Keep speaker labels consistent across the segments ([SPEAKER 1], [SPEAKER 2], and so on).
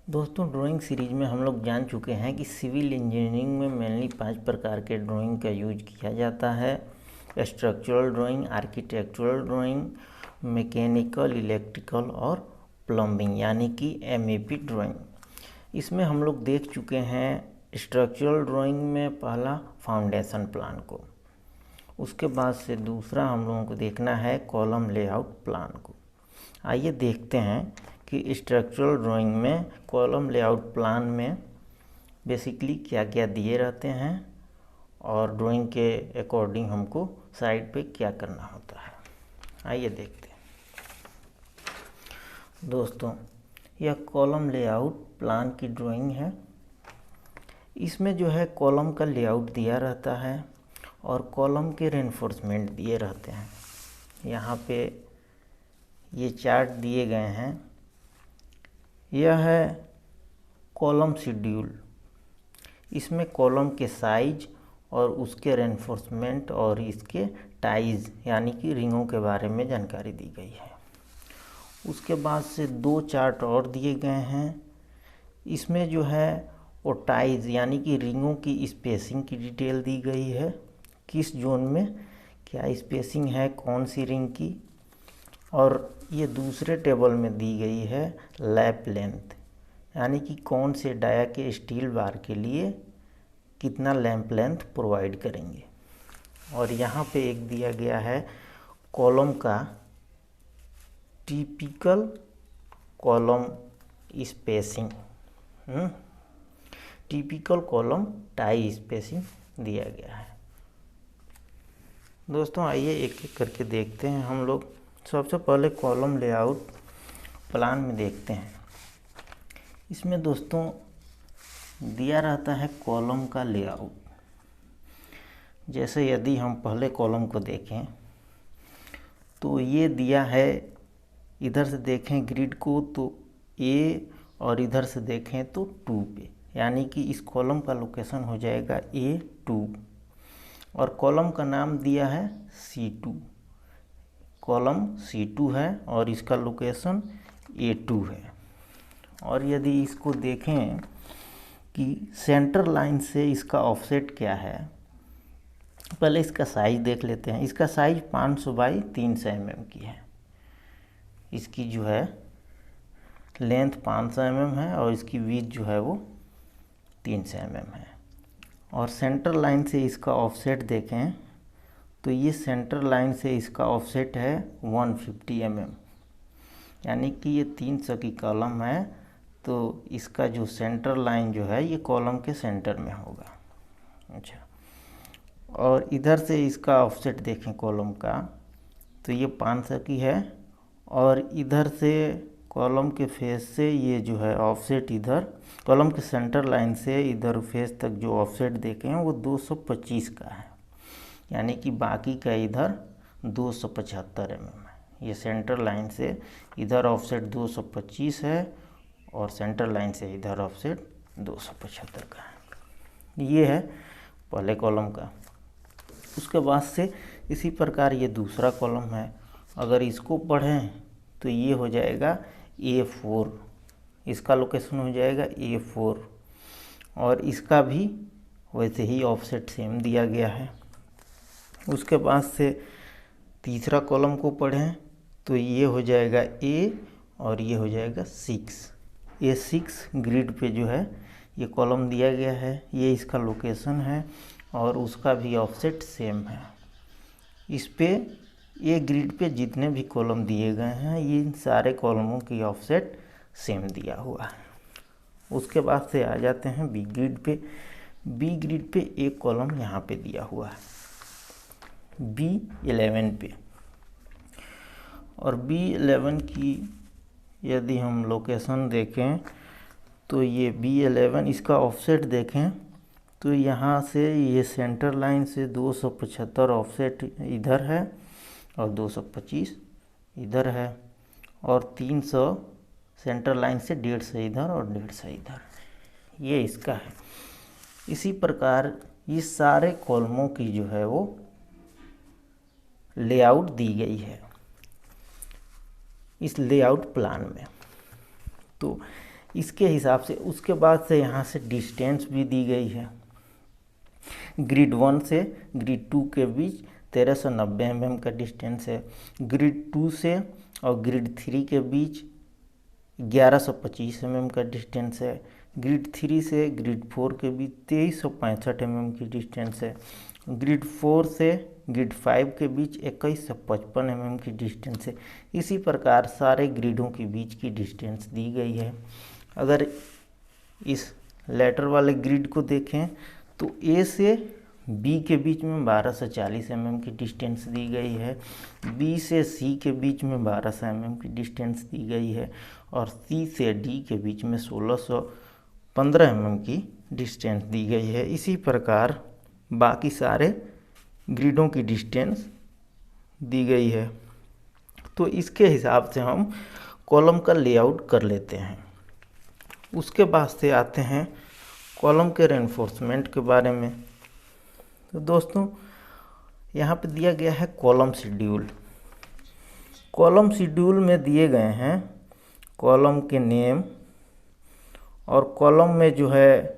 [SPEAKER 1] दोस्तों, drawing series में हम लोग जान चुके हैं कि सिविल इंजीनियरिंग में मेनली 5 प्रकार के ड्राइंग का यूज किया जाता है। Structural drawing, architectural drawing, mechanical, electrical और प्लम्बिंग यानी कि एमएपी ड्राइंग। इसमें हम लोग देख चुके हैं स्ट्रक्चरल ड्राइंग में पहला फाउंडेशन प्लान को, उसके बाद से दूसरा हम लोगों को देखना है कॉलम लेआउट प्लान को। आइए देखते हैं कि स्ट्रक्चरल ड्राइंग में कॉलम लेआउट प्लान में बेसिकली क्या क्या दिए रहते हैं और ड्राइंग के अकॉर्डिंग हमको साइड पे क्या करना होता है। आइए देखते हैं दोस्तों, यह कॉलम लेआउट प्लान की ड्राइंग है। इसमें जो है कॉलम का लेआउट दिया रहता है और कॉलम के रेनफोर्समेंट दिए रहते हैं। यहाँ पे ये चार्ट दिए गए हैं। यह है कॉलम शेड्यूल। इसमें कॉलम के साइज और उसके रेनफोर्समेंट और इसके टाइज यानी कि रिंगों के बारे में जानकारी दी गई है। उसके बाद से 2 चार्ट और दिए गए हैं। इसमें जो है वो टाइज यानी कि रिंगों की स्पेसिंग की डिटेल दी गई है, किस जोन में क्या स्पेसिंग है, कौन सी रिंग की। और ये दूसरे टेबल में दी गई है लैप लेंथ यानी कि कौन से डाया के स्टील बार के लिए कितना लैंप लेंथ प्रोवाइड करेंगे। और यहाँ पे एक दिया गया है कॉलम का typical column spacing, typical column tie spacing दिया गया है। दोस्तों, आइए एक एक करके देखते हैं हम लोग। सबसे पहले कॉलम लेआउट प्लान में देखते हैं। इसमें दोस्तों दिया रहता है कॉलम का लेआउट। जैसे यदि हम पहले कॉलम को देखें तो ये दिया है, इधर से देखें ग्रिड को तो A और इधर से देखें तो 2 पे, यानी कि इस कॉलम का लोकेशन हो जाएगा A2 और कॉलम का नाम दिया है C2। कॉलम C2 है और इसका लोकेशन A2 है। और यदि इसको देखें कि सेंटर लाइन से इसका ऑफसेट क्या है, पहले इसका साइज देख लेते हैं। इसका साइज 500 बाई 300 mm की है। इसकी जो है लेंथ 500 mm है और इसकी विड्थ जो है वो 300 mm है। और सेंटर लाइन से इसका ऑफसेट देखें तो ये सेंटर लाइन से इसका ऑफसेट है 150 mm, यानी कि ये 300 की कॉलम है तो इसका जो सेंटर लाइन जो है ये कॉलम के सेंटर में होगा। अच्छा, और इधर से इसका ऑफसेट देखें कॉलम का तो ये 500 की है और इधर से कॉलम के फेस से ये जो है ऑफसेट इधर कॉलम के सेंटर लाइन से इधर फेस तक जो ऑफसेट देखे हैं वो 225 का है, यानी कि बाकी का इधर 275 mm है। ये सेंटर लाइन से इधर ऑफसेट 225 है और सेंटर लाइन से इधर ऑफसेट 275 का है। ये है पहले कॉलम का। उसके बाद से इसी प्रकार ये दूसरा कॉलम है। अगर इसको पढ़ें तो ये हो जाएगा A4, इसका लोकेशन हो जाएगा A4 और इसका भी वैसे ही ऑफसेट सेम दिया गया है। उसके बाद से तीसरा कॉलम को पढ़ें तो ये हो जाएगा A और ये हो जाएगा 6। A6 ग्रिड पे जो है ये कॉलम दिया गया है, ये इसका लोकेशन है और उसका भी ऑफसेट सेम है। इस पे ये ग्रिड पे जितने भी कॉलम दिए गए हैं ये इन सारे कॉलमों की ऑफसेट सेम दिया हुआ है। उसके बाद से आ जाते हैं बी ग्रिड पे। बी ग्रिड पे एक कॉलम यहाँ पे दिया हुआ है B11 पे, और B11 की यदि हम लोकेशन देखें तो ये B11 इसका ऑफसेट देखें तो यहाँ से ये सेंटर लाइन से 275 ऑफसेट इधर है और 225 इधर है और 300 सेंटर लाइन से 150 इधर और 150 इधर, ये इसका है। इसी प्रकार ये सारे कॉलमों की जो है वो लेआउट दी गई है इस लेआउट प्लान में। तो इसके हिसाब से उसके बाद से यहाँ से डिस्टेंस भी दी गई है। ग्रिड 1 से ग्रिड 2 के बीच 1390 mm का डिस्टेंस है। ग्रिड 2 से और ग्रिड 3 के बीच 1125 mm का डिस्टेंस है। ग्रिड 3 से ग्रिड 4 के बीच 2365 mm की डिस्टेंस है। ग्रिड 4 से ग्रिड 5 के बीच 2155 mm की डिस्टेंस है। इसी प्रकार सारे ग्रिडों के बीच की डिस्टेंस दी गई है। अगर इस लेटर वाले ग्रिड को देखें तो ए से बी के बीच में 1240 mm की डिस्टेंस दी गई है। बी से सी के बीच में 1200 mm की डिस्टेंस दी गई है और सी से डी के बीच में 1615 mm की डिस्टेंस दी गई है। इसी प्रकार बाकी सारे ग्रिडों की डिस्टेंस दी गई है। तो इसके हिसाब से हम कॉलम का लेआउट कर लेते हैं। उसके बाद से आते हैं कॉलम के रेनफोर्समेंट के बारे में। तो दोस्तों यहाँ पे दिया गया है कॉलम शेड्यूल। कॉलम शेड्यूल में दिए गए हैं कॉलम के नेम और कॉलम में जो है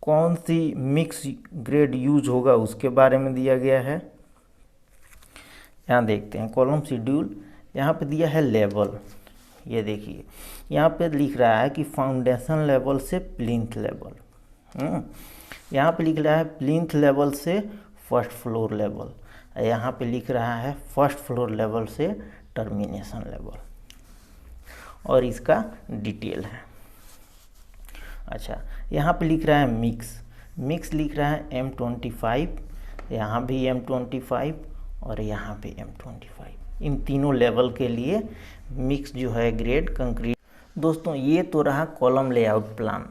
[SPEAKER 1] कौन सी मिक्स ग्रेड यूज होगा उसके बारे में दिया गया है। यहाँ देखते हैं कॉलम शेड्यूल। यहाँ पे दिया है लेवल। ये देखिए यहाँ पे लिख रहा है कि फाउंडेशन लेवल से प्लिंथ लेवल। यहाँ पे लिख रहा है प्लिंथ लेवल से फर्स्ट फ्लोर लेवल। यहाँ पे लिख रहा है फर्स्ट फ्लोर लेवल से टर्मिनेशन लेवल और इसका डिटेल है। अच्छा, यहाँ पे लिख रहा है मिक्स लिख रहा है M25, यहाँ भी M25 और यहाँ पे M25। इन तीनों लेवल के लिए मिक्स जो है ग्रेड कंक्रीट। दोस्तों ये तो रहा column layout plan.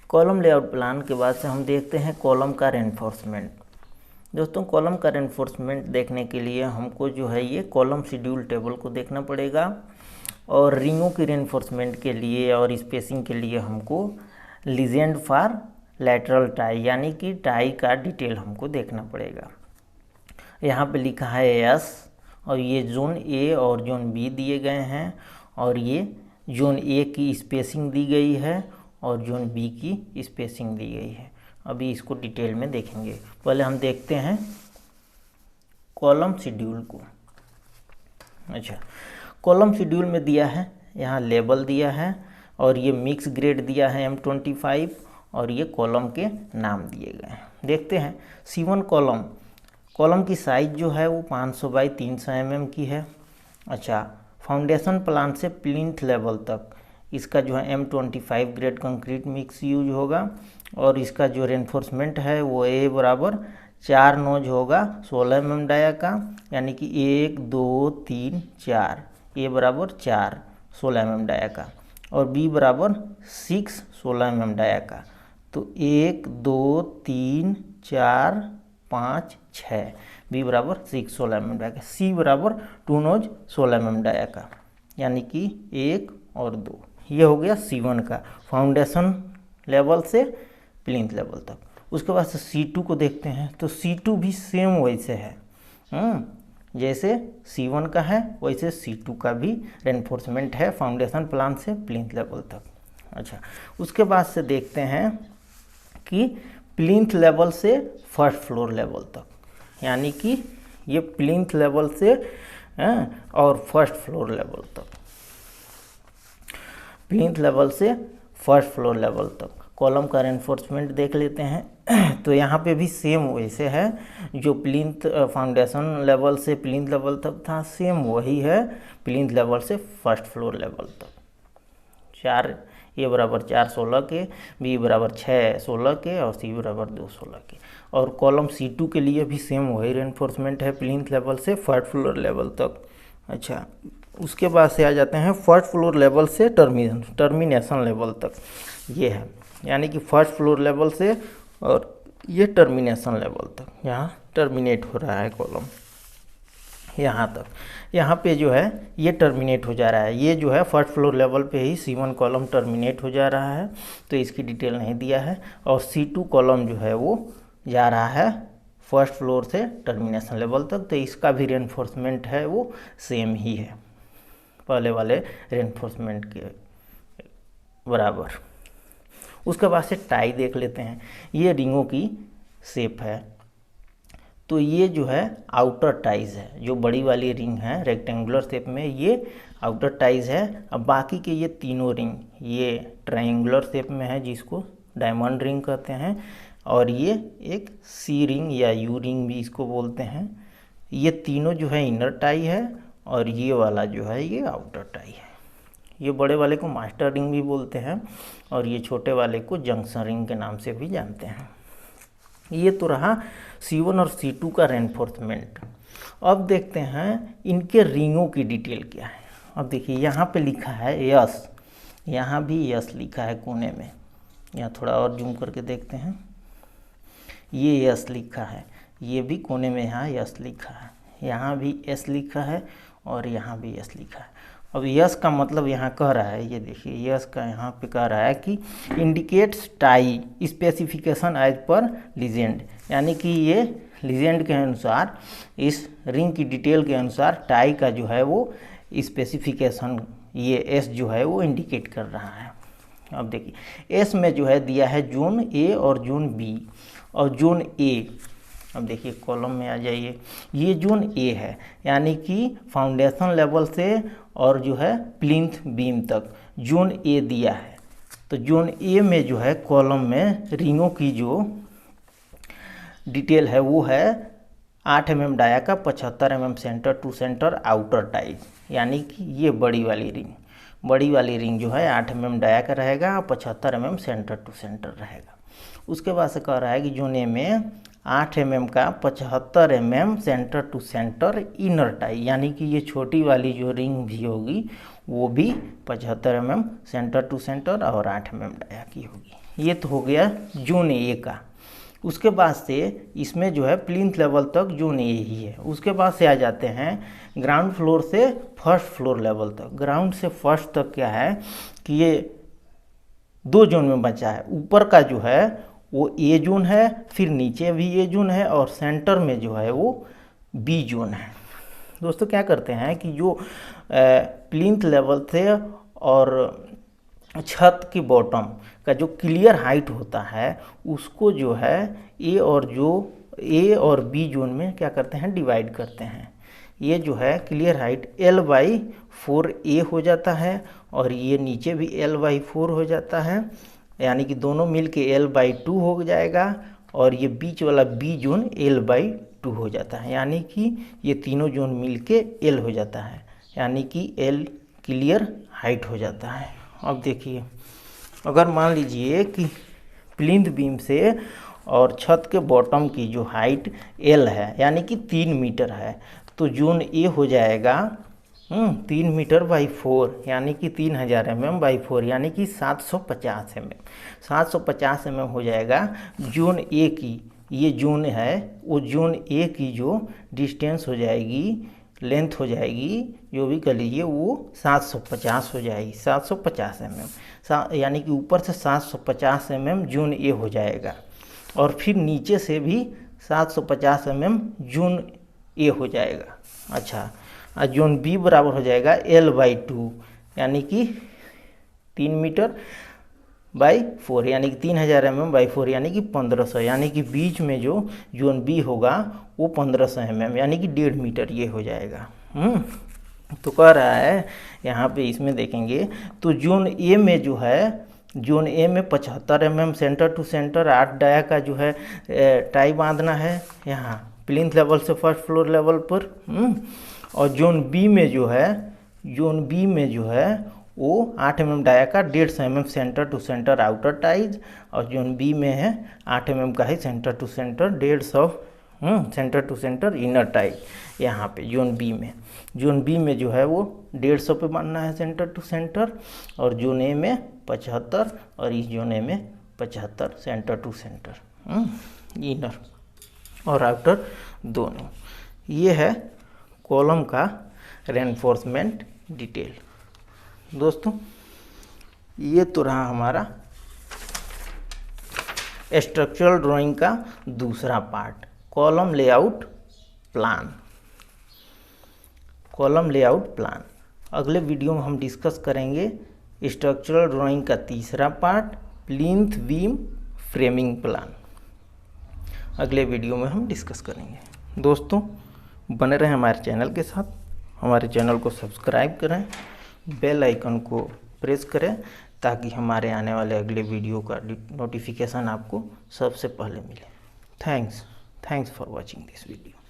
[SPEAKER 1] Column layout plan के बाद से हम देखते हैं कॉलम का रेनफोर्समेंट। दोस्तों कॉलम का रेनफोर्समेंट देखने के लिए हमको जो है ये कॉलम शेड्यूल टेबल को देखना पड़ेगा और रिंगों की रेनफोर्समेंट के लिए और स्पेसिंग के लिए हमको लीजेंड फॉर लैटरल टाई यानी कि टाई का डिटेल हमको देखना पड़ेगा। यहाँ पे लिखा है एस और ये जोन ए और जोन बी दिए गए हैं और ये जोन ए की स्पेसिंग दी गई है और जोन बी की स्पेसिंग दी गई है। अभी इसको डिटेल में देखेंगे। पहले हम देखते हैं कॉलम शेड्यूल को। अच्छा, कॉलम शेड्यूल में दिया है यहाँ लेबल दिया है और ये मिक्स ग्रेड दिया है M25 और ये कॉलम के नाम दिए गए हैं। देखते हैं C1 कॉलम की साइज़ जो है वो 500 बाई 300 mm की है। अच्छा, फाउंडेशन प्लान से प्लिंथ लेवल तक इसका जो है M25 grade concrete mix use होगा और इसका जो रेनफोर्समेंट है वो A बराबर 4 नोज होगा 16 mm डाया का, यानी कि 1 2 3 4। A बराबर 4 16 mm डाया का और B बराबर 6 16 mm डाया का। तो 1 2 3 4 5 6। B बराबर 6 16 mm डाया का। C बराबर 2 नोज 16 mm डाया का, यानी कि 1 और 2। ये हो गया C1 का फाउंडेशन लेवल से प्लिंथ लेवल तक। उसके बाद से C2 को देखते हैं तो C2 भी सेम वैसे है। जैसे C1 का है वैसे C2 का भी रेनफोर्समेंट है फाउंडेशन प्लान से प्लिंथ लेवल तक। अच्छा, उसके बाद से देखते हैं कि प्लिंथ लेवल से फर्स्ट फ्लोर लेवल तक, यानी कि ये प्लिंथ लेवल से और फर्स्ट फ्लोर लेवल तक, प्लिंथ लेवल से फर्स्ट फ्लोर लेवल तक कॉलम का रेनफोर्समेंट देख लेते हैं। तो यहाँ पे भी सेम वैसे है, जो प्लिंथ फाउंडेशन लेवल से प्लिंथ लेवल तक था सेम वही है प्लिंथ लेवल से फर्स्ट फ्लोर लेवल तक। 4 A बराबर 4 16 के, B बराबर 6 16 के और C बराबर 2 16 के। और कॉलम C2 के लिए भी सेम वही रेनफोर्समेंट है प्लिंथ लेवल से फर्स्ट फ्लोर लेवल तक। अच्छा, उसके बाद से आ जाते हैं फर्स्ट फ्लोर लेवल से टर्मिनेशन लेवल तक। ये है, यानी कि फर्स्ट फ्लोर लेवल से और ये टर्मिनेशन लेवल तक, यहाँ टर्मिनेट हो रहा है कॉलम यहाँ तक। यहाँ पे जो है ये टर्मिनेट हो जा रहा है। ये जो है फर्स्ट फ्लोर लेवल पे ही C1 कॉलम टर्मिनेट हो जा रहा है, तो इसकी डिटेल नहीं दिया है। और C2 कॉलम जो है वो जा रहा है फर्स्ट फ्लोर से टर्मिनेशन लेवल तक, तो इसका भी रेनफोर्समेंट है वो सेम ही है पहले वाले रेनफोर्समेंट के बराबर। उसके बाद से टाई देख लेते हैं। ये रिंगों की शेप है, तो ये जो है आउटर टाइज है, जो बड़ी वाली रिंग है रेक्टेंगुलर शेप में, ये आउटर टाइज है। अब बाकी के ये तीनों रिंग ये ट्रायंगुलर शेप में है, जिसको डायमंड रिंग कहते हैं, और ये एक सी रिंग या यू रिंग भी इसको बोलते हैं। ये तीनों जो है इनर टाई है, और ये वाला जो है ये आउटर टाई है। ये बड़े वाले को मास्टर रिंग भी बोलते हैं, और ये छोटे वाले को जंक्शन रिंग के नाम से भी जानते हैं। ये तो रहा C1 और C2 का रेनफोर्समेंट। अब देखते हैं इनके रिंगों की डिटेल क्या है। अब देखिए यहाँ पे लिखा है यस, यहाँ भी यस लिखा है कोने में। यहाँ थोड़ा और जूम करके देखते हैं, ये यस लिखा है, ये भी कोने में यहाँ यस लिखा है, यहाँ भी एस लिखा है, और यहाँ भी यस लिखा है। अब यस का मतलब यहाँ कह रहा है, ये देखिए यस का यहाँ पे कह रहा है कि indicates tie specification as per legend, यानी कि ये लीजेंड के अनुसार, इस रिंग की डिटेल के अनुसार टाई का जो है वो स्पेसिफिकेशन, ये एस जो है वो इंडिकेट कर रहा है। अब देखिए एस में जो है दिया है जोन ए और जोन बी और जोन ए। अब देखिए कॉलम में आ जाइए, ये जोन ए है, यानी कि फाउंडेशन लेवल से और जो है प्लिंथ बीम तक जोन ए दिया है। तो जोन ए में जो है कॉलम में रिंगों की जो डिटेल है वो है 8 mm डाया का 75 mm centre to centre outer ties, यानी कि ये बड़ी वाली रिंग जो है 8 mm डाया का रहेगा और 75 mm सेंटर टू सेंटर रहेगा। उसके बाद से कह रहा है कि जोन ए में 8 mm का 75 mm centre to centre inner tie, यानी कि ये छोटी वाली जो रिंग भी होगी वो भी 75 mm सेंटर टू सेंटर और 8 mm डाया की होगी। ये तो हो गया जोन ए का। उसके बाद से इसमें जो है प्लिंथ लेवल तक जोन ए ही है। उसके बाद से आ जाते हैं ग्राउंड फ्लोर से फर्स्ट फ्लोर लेवल तक। ग्राउंड से फर्स्ट तक क्या है कि ये 2 जोन में बचा है। ऊपर का जो है वो ए जोन है, फिर नीचे भी ए जोन है, और सेंटर में जो है वो बी जोन है। दोस्तों क्या करते हैं कि जो प्लिंथ लेवल से और छत की बॉटम का जो क्लियर हाइट होता है उसको जो है ए और बी जोन में क्या करते हैं, डिवाइड करते हैं। ये जो है क्लियर हाइट L/4A हो जाता है, और ये नीचे भी L/4 हो जाता है, यानी कि दोनों मिल के L/2 हो जाएगा, और ये बीच वाला बी जोन L/2 हो जाता है, यानी कि ये तीनों जोन मिल के L हो जाता है, यानी कि L क्लियर हाइट हो जाता है। अब देखिए अगर मान लीजिए कि प्लिंथ बीम से और छत के बॉटम की जो हाइट L है, यानी कि 3 मीटर है, तो जोन ए हो जाएगा 3 मीटर बाई 4, यानी कि 3000 mm/4, यानी कि 750 mm। 750 mm हो जाएगा जोन ए की। ये जोन है, वो जोन ए की जो डिस्टेंस हो जाएगी, लेंथ हो जाएगी, जो भी कर लीजिए, वो 750 हो जाएगी। 750 mm, यानी कि ऊपर से 750 mm जोन ए हो जाएगा, और फिर नीचे से भी 750 mm जोन ए हो जाएगा। अच्छा, जोन बी बराबर हो जाएगा L/2, यानी कि 3 मीटर बाई 4, यानी कि 3000 mm/4, यानी कि 1500, यानी कि बीच में जो जोन बी होगा वो 1500 mm, यानी कि 1.5 मीटर ये हो जाएगा। तो कह रहा है यहाँ पे, इसमें देखेंगे तो जोन ए में जो है, जोन ए में 75 mm centre to centre 8 dia का जो है टाई बांधना है यहाँ प्लिंथ लेवल से फर्स्ट फ्लोर लेवल पर। और जोन बी में जो है वो 8 mm डाया का 150 mm centre to centre outer ties, और जोन बी में है 8 mm का ही centre to centre 150 centre to centre inner ties. यहाँ पे जोन बी में जो है वो 150 पे बनना है सेंटर टू सेंटर, और जोन ए में 75, और इस जोन ए में 75 सेंटर टू सेंटर इनर और आउटर दोनों। ये है कॉलम का रेनफोर्समेंट डिटेल। दोस्तों ये तो रहा हमारा स्ट्रक्चरल ड्राइंग का दूसरा पार्ट, कॉलम लेआउट प्लान। अगले वीडियो में हम डिस्कस करेंगे स्ट्रक्चरल ड्राइंग का तीसरा part, plinth beam framing plan, अगले वीडियो में हम डिस्कस करेंगे। दोस्तों बने रहें हमारे चैनल के साथ, हमारे चैनल को सब्सक्राइब करें, बेल आइकन को प्रेस करें ताकि हमारे आने वाले अगले वीडियो का नोटिफिकेशन आपको सबसे पहले मिले। Thanks for watching this video.